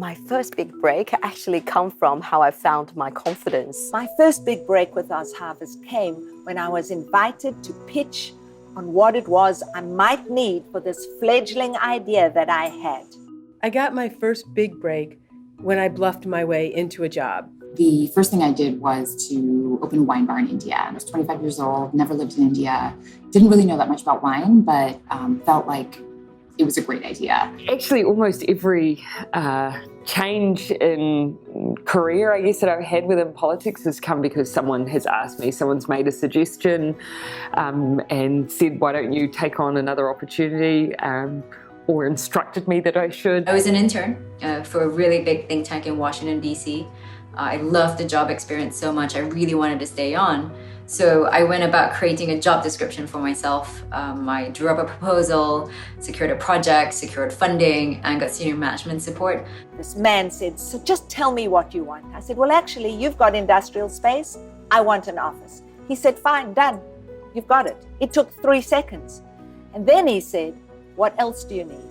My first big break actually come from how I found my confidence. My first big break with Oz Harvest came when I was invited to pitch on what it was I might need for this fledgling idea that I had. I got my first big break when I bluffed my way into a job. The first thing I did was to open a wine bar in India. I was 25 years old, never lived in India, didn't really know that much about wine, but felt like it was a great idea. Actually, almost every change in career, I guess, that I've had within politics has come because someone has asked me, someone's made a suggestion and said, why don't you take on another opportunity? Or instructed me that I should. I was an intern for a really big think tank in Washington, D.C. I loved the job experience so much, I really wanted to stay on. So I went about creating a job description for myself. I drew up a proposal, secured a project, secured funding, and got senior management support. This man said, so just tell me what you want. I said, well, actually, you've got industrial space. I want an office. He said, fine, done. You've got it. It took 3 seconds. And then he said, what else do you need?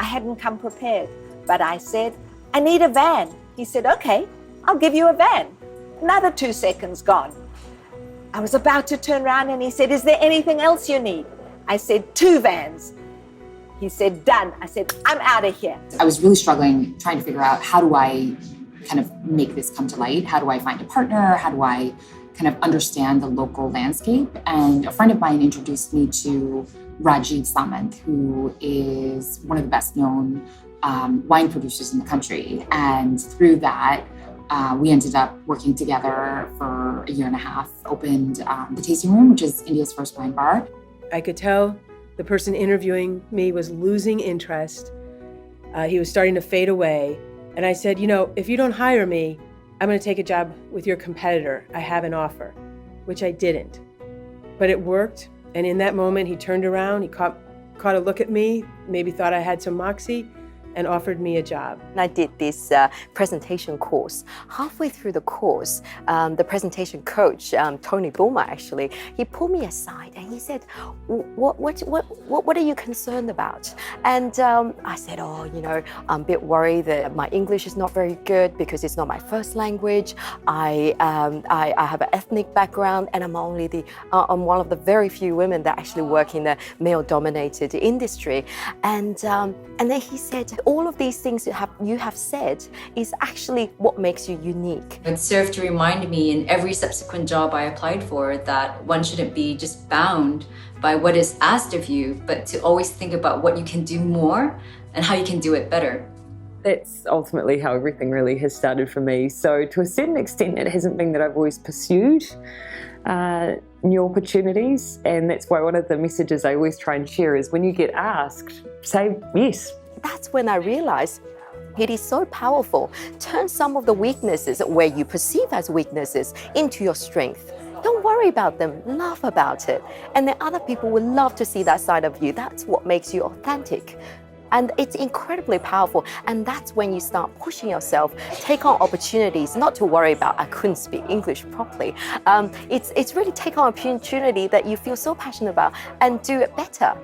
I hadn't come prepared, but I said, I need a van. He said, okay, I'll give you a van. Another 2 seconds gone. I was about to turn around and he said, is there anything else you need? I said, 2 vans. He said, done. I said, I'm out of here. I was really struggling trying to figure out, how do I kind of make this come to light? How do I find a partner? How do I kind of understand the local landscape? And a friend of mine introduced me to Rajiv Samant, who is one of the best known wine producers in the country. And through that, we ended up working together for a year and a half, opened the Tasting Room, which is India's first wine bar. I could tell the person interviewing me was losing interest. He was starting to fade away. And I said, you know, if you don't hire me, I'm going to take a job with your competitor. I have an offer, which I didn't. But it worked. And in that moment, he turned around, he caught a look at me, maybe thought I had some moxie, and offered me a job. I did this presentation course. Halfway through the course, the presentation coach, Tony Boomer actually, he pulled me aside and he said, what are you concerned about? And I said, oh, you know, I'm a bit worried that my English is not very good because it's not my first language. I have an ethnic background and I'm one of the very few women that actually work in the male-dominated industry. And then he said, all of these things you have said is actually what makes you unique. It served to remind me in every subsequent job I applied for that one shouldn't be just bound by what is asked of you, but to always think about what you can do more and how you can do it better. That's ultimately how everything really has started for me. So to a certain extent, it hasn't been that I've always pursued new opportunities. And that's why one of the messages I always try and share is when you get asked, say yes. That's when I realized it is so powerful. Turn some of the weaknesses where you perceive as weaknesses into your strength. Don't worry about them, laugh about it. And then other people will love to see that side of you. That's what makes you authentic. And it's incredibly powerful. And that's when you start pushing yourself, take on opportunities, not to worry about, I couldn't speak English properly. It's really take on opportunity that you feel so passionate about and do it better.